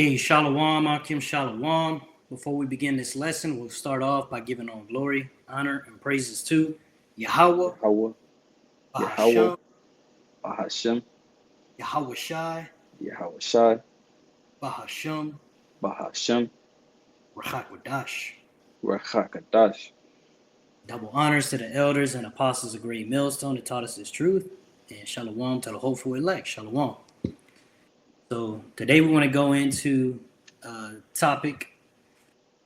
Hey, Shalom, Akim Shalom. Before we begin this lesson, we'll start off by giving all glory, honor, and praises to Yahweh, Yahweh, Yahweh, Bahashem, Bahashem, Yahweh Shai, Yahweh Shai, Bahashem, Bahashem, Rachakwadash. Rachakadash. Double honors to the elders and apostles of Great Millstone that taught us this truth. And Shalom to the hopeful elect. Shalom. So today we want to go into a topic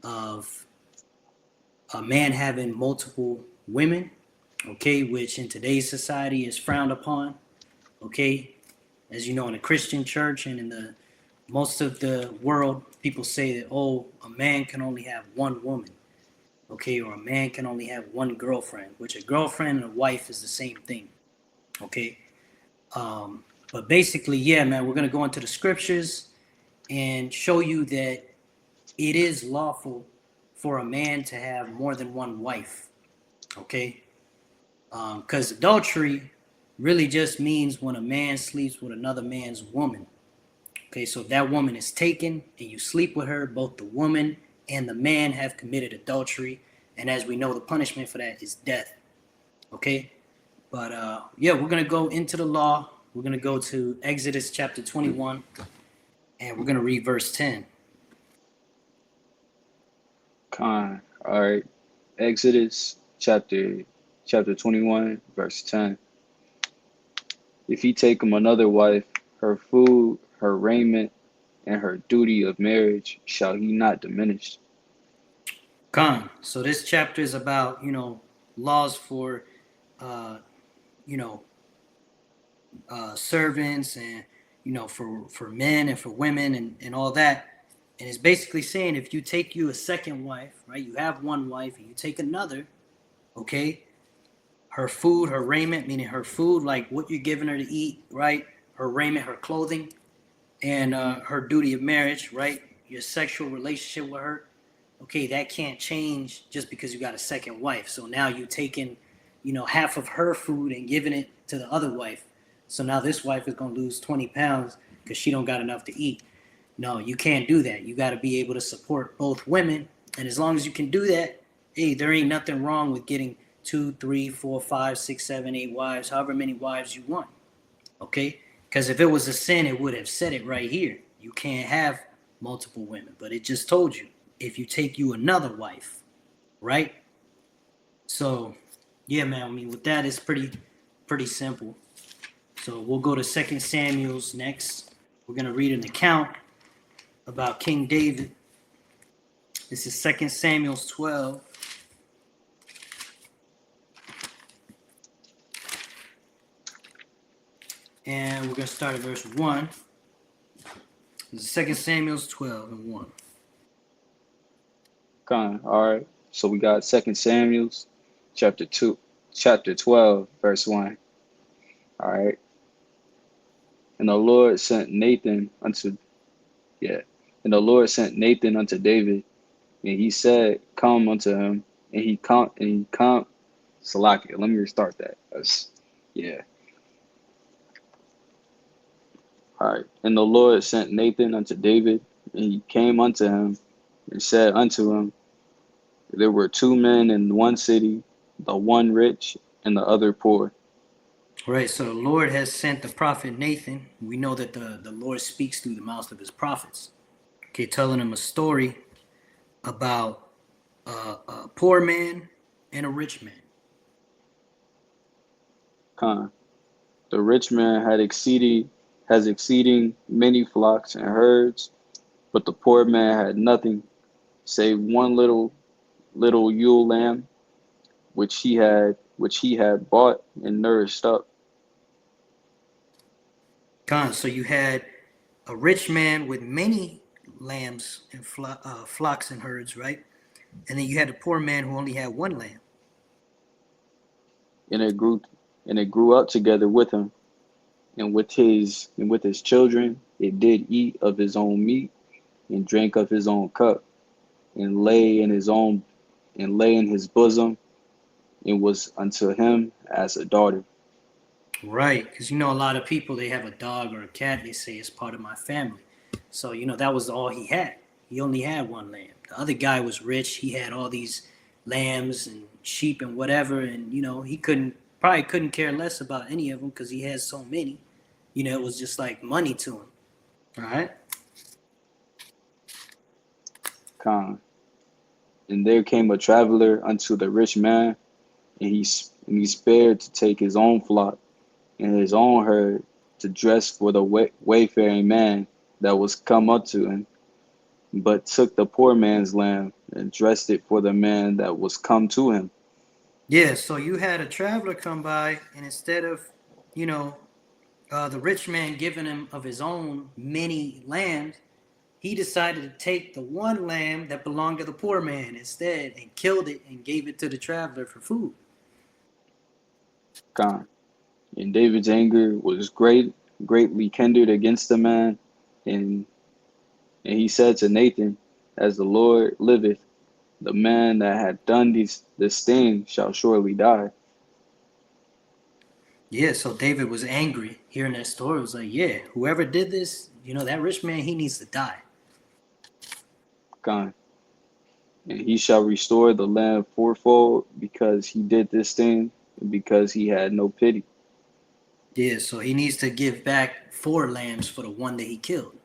of a man having multiple women, okay, which in today's society is frowned upon, okay. As you know, in the Christian church and in the most of the world, people say that, oh, a man can only have one woman, okay, or a man can only have one girlfriend, which a girlfriend and a wife is the same thing, okay. But basically, yeah, man, we're going to go into the scriptures and show you that it is lawful for a man to have more than one wife, okay? Because adultery really just means when a man sleeps with another man's woman. Okay, so if that woman is taken and you sleep with her, both the woman and the man have committed adultery. And as we know, the punishment for that is death. Okay, but yeah, we're going to go into the law. We're going to go to Exodus chapter 21, and we're going to read verse 10. All right. Exodus chapter 21, verse 10. If he take him another wife, her food, her raiment, and her duty of marriage shall he not diminish. So this chapter is about, laws for, uh, you know, servants and, for men and for women and all that. And it's basically saying if you take you a second wife, right, you have one wife and you take another, okay, her food, her raiment, meaning her food, like what you're giving her to eat, right, her raiment, her clothing, and her duty of marriage, right, your sexual relationship with her, okay, that can't change just because you got a second wife. So now you're taking, half of her food and giving it to the other wife. So now this wife is going to lose 20 pounds because she don't got enough to eat. No, you can't do that. You got to be able to support both women. And as long as you can do that, hey, there ain't nothing wrong with getting 2, 3, 4, 5, 6, 7, 8 wives, however many wives you want. Okay? Because if it was a sin, it would have said it right here. You can't have multiple women. But it just told you if you take you another wife, right? So, yeah, man. I mean, with that, it's pretty simple. So we'll go to 2 Samuel's next. We're going to read an account about King David. This is 2 Samuel 12. And we're going to start at verse 1. This is 2 Samuel 12 and 1. All right. So we got 2 Samuel chapter 12, verse 1. All right. And the Lord sent Nathan unto David, and he said, come unto him, and he come. Salakia. Let me restart that. Yeah. All right. And the Lord sent Nathan unto David, and he came unto him, and said unto him, there were two men in one city, the one rich and the other poor. Right, so the Lord has sent the prophet Nathan. We know that the Lord speaks through the mouth of his prophets. Okay, telling him a story about a poor man and a rich man. The rich man has exceeding many flocks and herds, but the poor man had nothing save one little ewe lamb, which he had bought and nourished up. So you had a rich man with many lambs and flocks and herds, right? And then you had a poor man who only had one lamb. And it grew up together with him, and with his children it did eat of his own meat, and drank of his own cup, and lay in his bosom, and was unto him as a daughter. Right, because a lot of people, they have a dog or a cat, they say it's part of my family. So, that was all he had. He only had one lamb. The other guy was rich. He had all these lambs and sheep and whatever. And, he probably couldn't care less about any of them because he had so many. It was just like money to him. All right. Con. And there came a traveler unto the rich man, and he spared to take his own flock and his own herd to dress for the wayfaring man that was come up to him, but took the poor man's lamb and dressed it for the man that was come to him. Yeah. So you had a traveler come by, and instead of, you know, the rich man giving him of his own many lambs, he decided to take the one lamb that belonged to the poor man instead and killed it and gave it to the traveler for food. Con. And David's anger was greatly kindled against the man, and and he said to Nathan, as the Lord liveth, the man that had done this thing shall surely die. Yeah, so David was angry hearing that story. It was like, yeah, whoever did this, that rich man, he needs to die. Con. And he shall restore the land fourfold because he did this thing, and because he had no pity. Yeah, so he needs to give back 4 lambs for the one that he killed.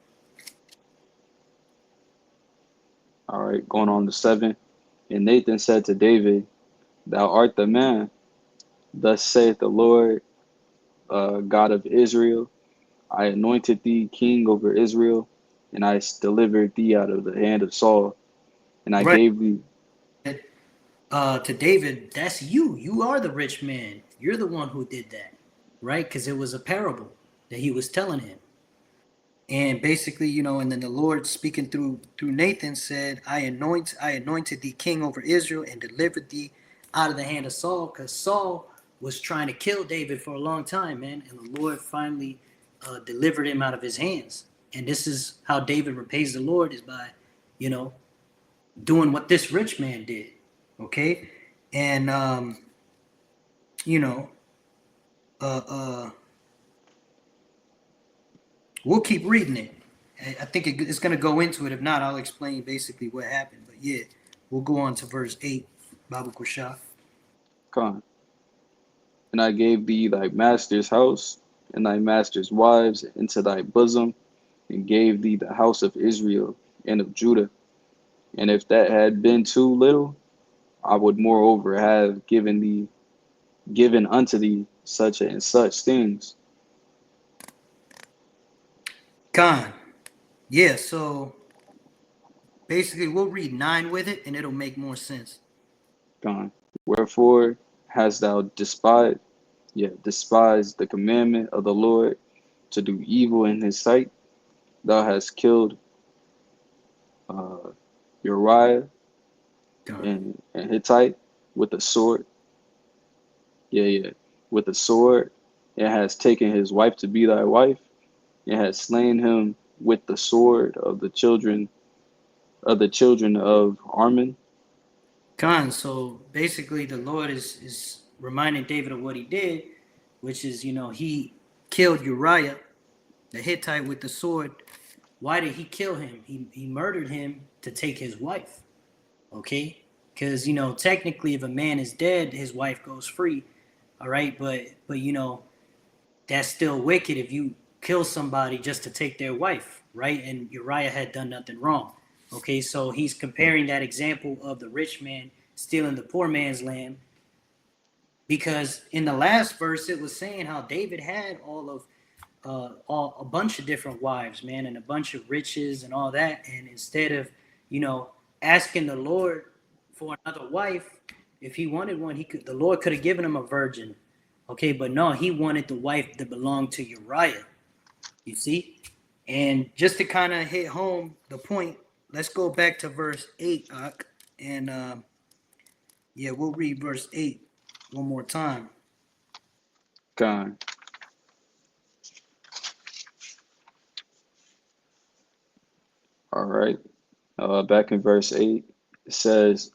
All right, going on to 7. And Nathan said to David, thou art the man. Thus saith the Lord, God of Israel, I anointed thee king over Israel, and I delivered thee out of the hand of Saul, and I Right. gave thee. To David, that's you. You are the rich man. You're the one who did that, right? Because it was a parable that he was telling him. And basically, and then the Lord speaking through Nathan said, I anointed thee king over Israel and delivered thee out of the hand of Saul, because Saul was trying to kill David for a long time, man. And the Lord finally delivered him out of his hands. And this is how David repays the Lord, is by, you know, doing what this rich man did. Okay. And you know, uh uh we'll keep reading it. I think it's going to go into it. If not, I'll explain basically what happened. But yeah, we'll go on to verse 8, Babu Kushah. Con. And I gave thee thy master's house and thy master's wives into thy bosom, and gave thee the house of Israel and of Judah. And if that had been too little, I would moreover have given unto thee such and such things. Khan. Yeah, so basically we'll read 9 with it and it'll make more sense. Con. Wherefore hast thou despised the commandment of the Lord to do evil in his sight? Thou hast killed uh, Uriah Khan. and Hittite with a sword. With a sword, and has taken his wife to be thy wife, and has slain him with the sword of the children of Armin. Khan. So basically the Lord is reminding David of what he did, which is, he killed Uriah, the Hittite, with the sword. Why did he kill him? He murdered him to take his wife. Okay? Because, technically if a man is dead, his wife goes free. All right, but that's still wicked if you kill somebody just to take their wife, right? And Uriah had done nothing wrong. Okay, so he's comparing that example of the rich man stealing the poor man's lamb, because in the last verse it was saying how David had all a bunch of different wives, man, and a bunch of riches and all that. And instead of, asking the Lord for another wife, if he wanted one, the Lord could have given him a virgin. Okay, but no, he wanted the wife that belonged to Uriah. You see? And just to kind of hit home the point, let's go back to verse 8, and yeah, we'll read verse 8 one more time. Con. All right. Back in verse 8, it says,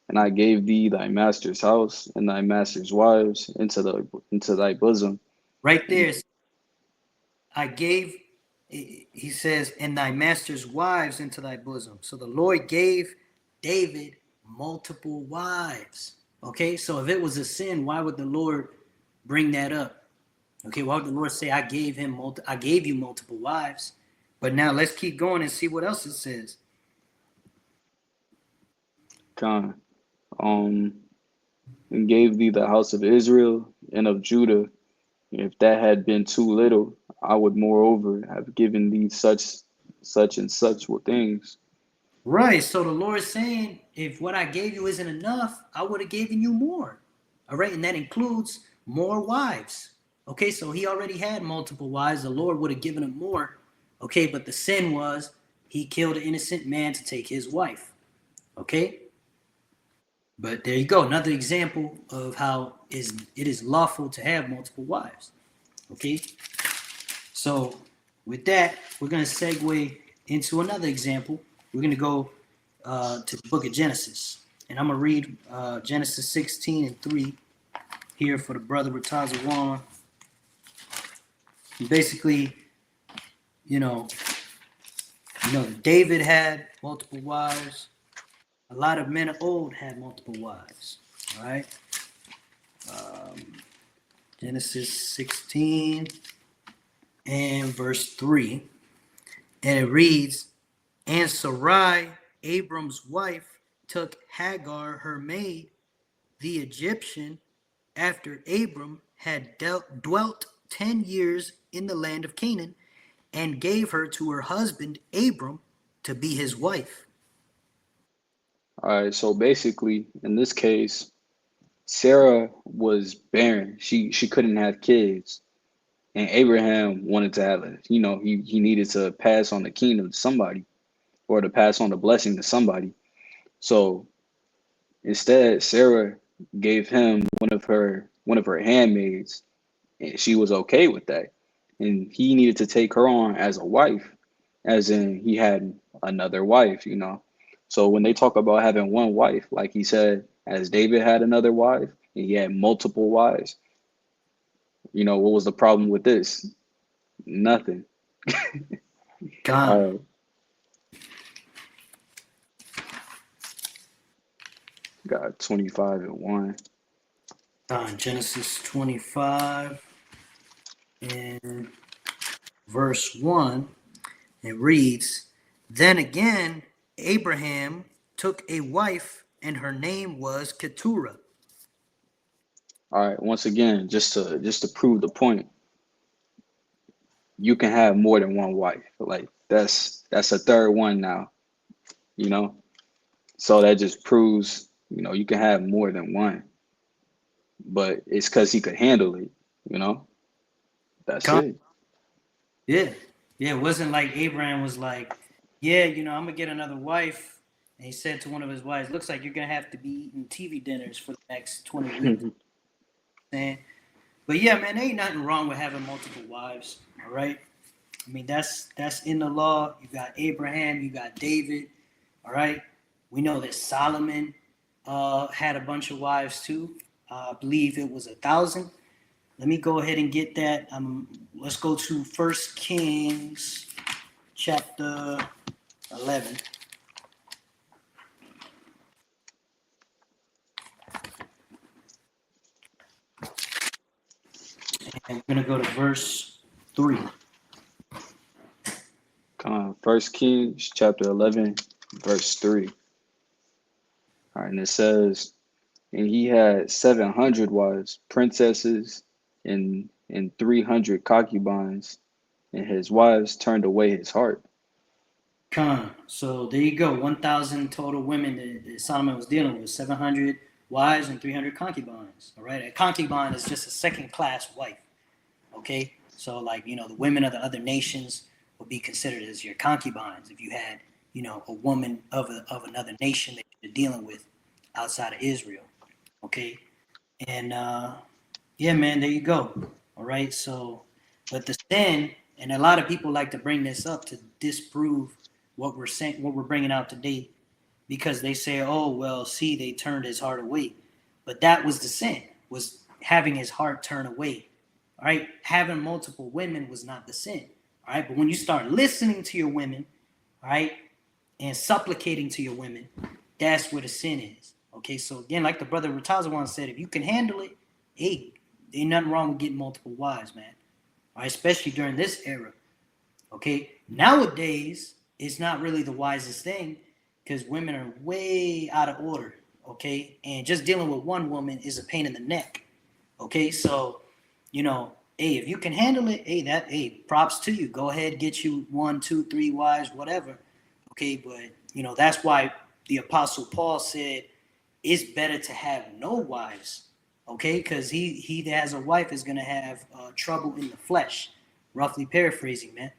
and I gave thee thy master's house and thy master's wives into thy bosom. Right And there, I gave he says, and thy master's wives into thy bosom. So the Lord gave David multiple wives. Okay, so if it was a sin, why would the Lord bring that up? Okay, why would the Lord say, I gave you multiple wives? But now let's keep going and see what else it says. Con. Um, and gave thee the house of Israel and of Judah. If that had been too little, I would moreover have given thee such and such things. Right. So the Lord's saying, if what I gave you isn't enough, I would have given you more. All right. And that includes more wives. Okay. So he already had multiple wives. The Lord would have given him more. Okay. But the sin was he killed an innocent man to take his wife. Okay. But there you go. Another example of how it is lawful to have multiple wives. Okay. So with that, we're going to segue into another example. We're going to go to the book of Genesis. And I'm going to read Genesis 16:3 here for the brother Ratazawan. Basically, you know, David had multiple wives. A lot of men of old had multiple wives. All right. Genesis 16 and verse 3. And it reads, and Sarai, Abram's wife, took Hagar, her maid, the Egyptian, after Abram had dwelt 10 years in the land of Canaan, and gave her to her husband Abram to be his wife. All right, so basically, in this case, Sarah was barren. She couldn't have kids, and Abraham wanted to have it. He needed to pass on the kingdom to somebody, or to pass on the blessing to somebody. So instead, Sarah gave him one of her handmaids, and she was okay with that. And he needed to take her on as a wife, as in he had another wife. So when they talk about having one wife, like he said, as David had another wife, and he had multiple wives, what was the problem with this? Nothing. Gone. All right, got 25 and 1. Gone. Genesis 25 and verse 1. It reads, then again, Abraham took a wife, and her name was Keturah. All right, once again, just to prove the point, you can have more than one wife. Like that's a third one now, you know? So that just proves, you can have more than one, but it's because he could handle it, you know? That's it. Yeah. Yeah. It wasn't like Abraham was like, yeah, I'm going to get another wife. And he said to one of his wives, looks like you're going to have to be eating TV dinners for the next 20 weeks. Man. But yeah, man, there ain't nothing wrong with having multiple wives. All right. I mean, that's in the law. You got Abraham, you got David. All right. We know that Solomon had a bunch of wives too. I believe it was 1,000. Let me go ahead and get that. Let's go to 1 Kings chapter 11. And we're going to go to verse 3. Come on, 1 Kings chapter 11, verse 3. All right, and it says, and he had 700 wives, princesses, and 300 concubines, and his wives turned away his heart. So there you go. 1,000 total women that Solomon was dealing with. 700 wives and 300 concubines. All right. A concubine is just a second class wife. Okay. So like, the women of the other nations would be considered as your concubines. If you had, a woman of another nation that you're dealing with outside of Israel. Okay. And yeah, man, there you go. All right. So, but the sin, and a lot of people like to bring this up to disprove what we're saying, what we're bringing out today, because they say, oh, well, see, they turned his heart away. But that was the sin, was having his heart turn away. All right. Having multiple women was not the sin. All right, but when you start listening to your women, all right, and supplicating to your women, that's where the sin is. Okay, so again, like the brother Ratazawan said, if you can handle it, hey, ain't nothing wrong with getting multiple wives, man. All right, especially during this era. Okay, nowadays it's not really the wisest thing because women are way out of order. Okay, and just dealing with one woman is a pain in the neck. Okay, so hey, if you can handle it, hey, props to you. Go ahead, get you 1, 2, 3 wives, whatever. Okay, but that's why the Apostle Paul said it's better to have no wives. Okay, because he that has a wife is gonna have trouble in the flesh. Roughly paraphrasing, man.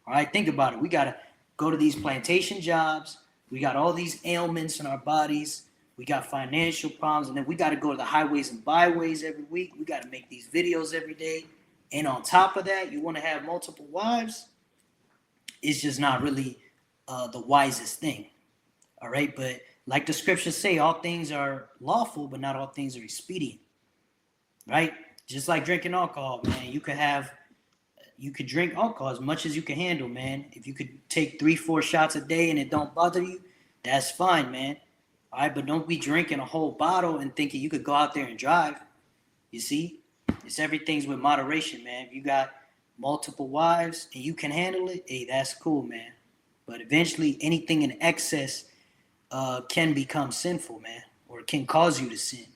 All right, think about it. We gotta go to these plantation jobs. We got all these ailments in our bodies. We got financial problems, and then we got to go to the highways and byways every week. We got to make these videos every day. And on top of that, you want to have multiple wives. It's just not really the wisest thing. All right. But like the scriptures say, all things are lawful, but not all things are expedient. Right. Just like drinking alcohol, man. You could drink alcohol as much as you can handle, man. If you could take 3, 4 shots a day and it don't bother you, that's fine, man. All right, but don't be drinking a whole bottle and thinking you could go out there and drive. You see, it's everything's with moderation, man. If you got multiple wives and you can handle it, hey, that's cool, man. But eventually, anything in excess can become sinful, man, or it can cause you to sin.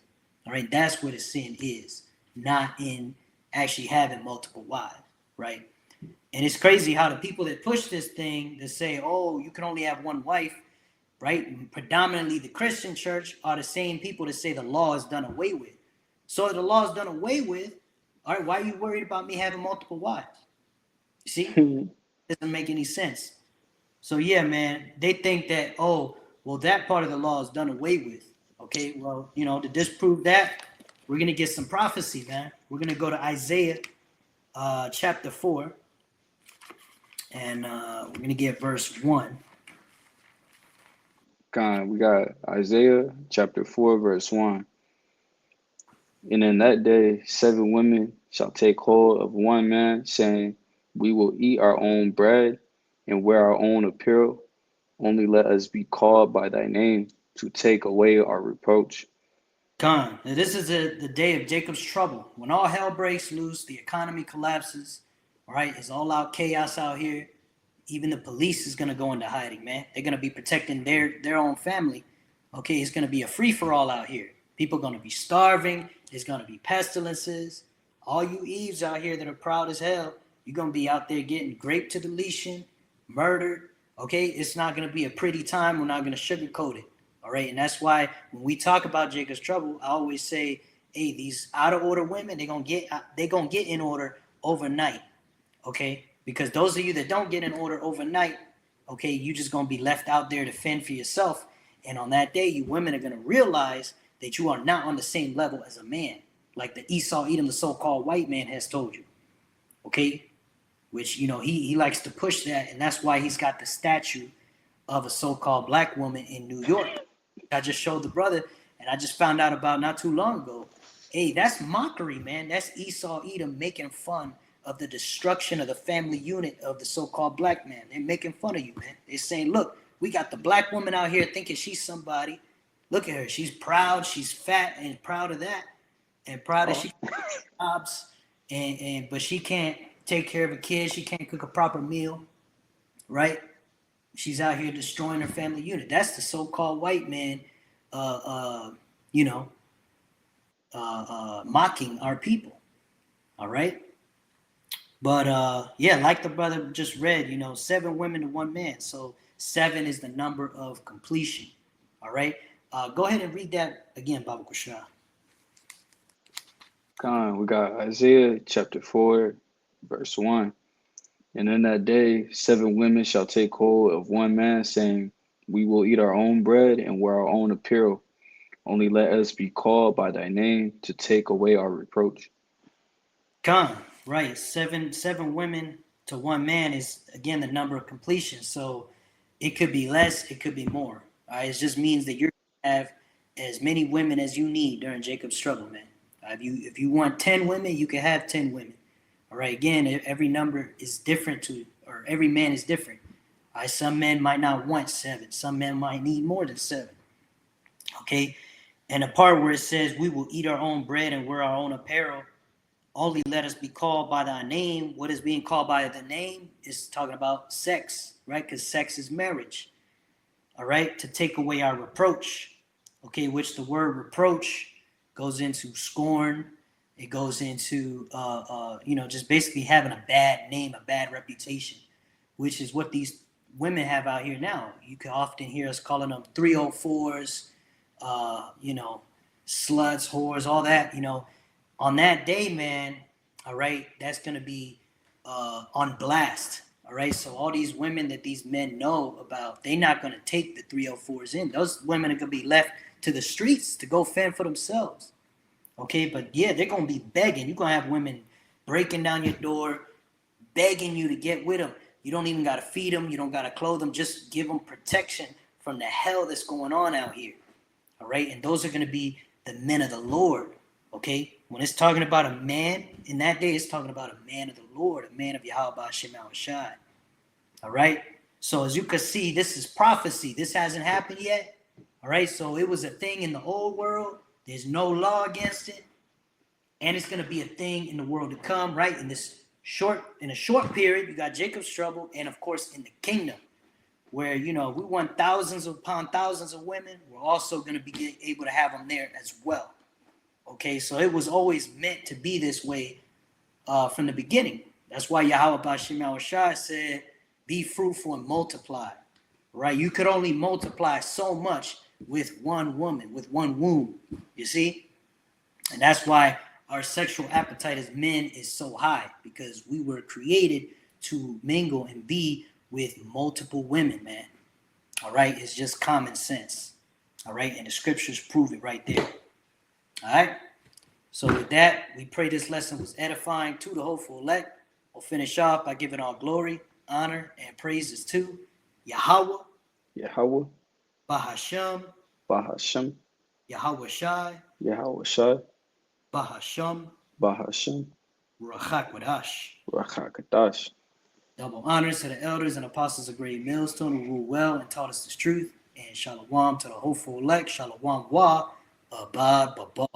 All right, that's where the sin is, not in actually having multiple wives, right? And it's crazy how the people that push this thing that say, oh, you can only have one wife, right? And predominantly the Christian church are the same people that say the law is done away with. So if the law is done away with, all right, why are you worried about me having multiple wives? You see? Doesn't make any sense. So yeah, man, they think that, oh, well, that part of the law is done away with. Okay, well, to disprove that, we're going to get some prophecy, man. We're going to go to Isaiah chapter 4, and we're going to get verse 1. God, we got Isaiah chapter 4, verse 1. And in that day, 7 women shall take hold of one man, saying, we will eat our own bread and wear our own apparel. Only let us be called by thy name to take away our reproach. Now this is the day of Jacob's trouble. When all hell breaks loose, the economy collapses. All right, it's all out chaos out here. Even the police is gonna go into hiding, man. They're gonna be protecting their own family. Okay, it's gonna be a free for all out here. People gonna be starving. There's gonna be pestilences. All you Eves out here that are proud as hell, you're gonna be out there getting raped to deletion, murdered. Okay, it's not gonna be a pretty time. We're not gonna sugarcoat it. All right, and that's why when we talk about Jacob's trouble, I always say, hey, these out of order women, they're gonna get in order overnight. Okay, because those of you that don't get in order overnight, okay, you just gonna be left out there to fend for yourself. And on that day, you women are gonna realize that you are not on the same level as a man, like the Esau Edom, the so-called white man, has told you. Okay, which he likes to push that, and that's why he's got the statue of a so-called black woman in New York. I just showed the brother, and I just found out about not too long ago. Hey, that's mockery, man. That's Esau Edom making fun of the destruction of the family unit of the so-called black man. They're making fun of you, man. They're saying, look, we got the black woman out here thinking she's somebody. Look at her. She's proud. She's fat and proud of that. And proud that she jobs. But she can't take care of a kid. She can't cook a proper meal. Right? She's out here destroying her family unit. That's the so-called white man, mocking our people. All right. But yeah, like the brother just read, 7 women to 1 man. So 7 is the number of completion. All right. Go ahead and read that again, Baba Kushra. God, we got Isaiah chapter 4, verse 1. And in that day, 7 women shall take hold of one man, saying, we will eat our own bread and wear our own apparel. Only let us be called by thy name to take away our reproach. Right. Seven women to 1 man is, again, the number of completion. So it could be less, it could be more. All right. It just means that you're going to have as many women as you need during Jacob's trouble, man. If you want 10 women, you can have 10 women. All right. Again, every number is different to Every man is different. All right, some men might not want 7. Some men might need more than 7. Okay, and the part where it says we will eat our own bread and wear our own apparel, only let us be called by thy name. What is being called by the name is talking about sex, right? Because sex is marriage. All right, to take away our reproach. Okay, which the word reproach goes into scorn. It goes into just basically having a bad name, a bad reputation, which is what these women have out here now. You can often hear us calling them 304s, sluts, whores, all that. On that day, man, all right, that's going to be on blast. All right, so all these women that these men know about, they're not going to take the 304s in. Those women are going to be left to the streets to go fend for themselves. Okay, but yeah, they're going to be begging. You're going to have women breaking down your door, begging you to get with them. You don't even got to feed them. You don't got to clothe them. Just give them protection from the hell that's going on out here. All right, and those are going to be the men of the Lord. Okay, when it's talking about a man in that day, it's talking about a man of the Lord, a man of Yahweh Shema Shai. All right, so as you can see, this is prophecy. This hasn't happened yet. All right, so it was a thing in the old world. There's no law against it, and it's going to be a thing in the world to come. Right, in a short period, you got Jacob's trouble, and of course in the kingdom, where we want thousands upon thousands of women. We're also going to be able to have them there as well. Okay, so it was always meant to be this way from the beginning. That's why Yahweh Bashim Shai said, be fruitful and multiply. Right? You could only multiply so much with one woman, with one womb. You see? And that's why our sexual appetite as men is so high, because we were created to mingle and be with multiple women, man. All right? It's just common sense. All right? And the scriptures prove it right there. All right? So with that, we pray this lesson was edifying to the hopeful elect. We'll finish off by giving all glory, honor, and praises to Yahweh, Bahasham, Yahweh Shai, Bahasham, Rachakadash. Double honors to the elders and apostles of Great Millstone who ruled well and taught us the truth. And shalom to the hopeful elect. Shalom wa abad babal.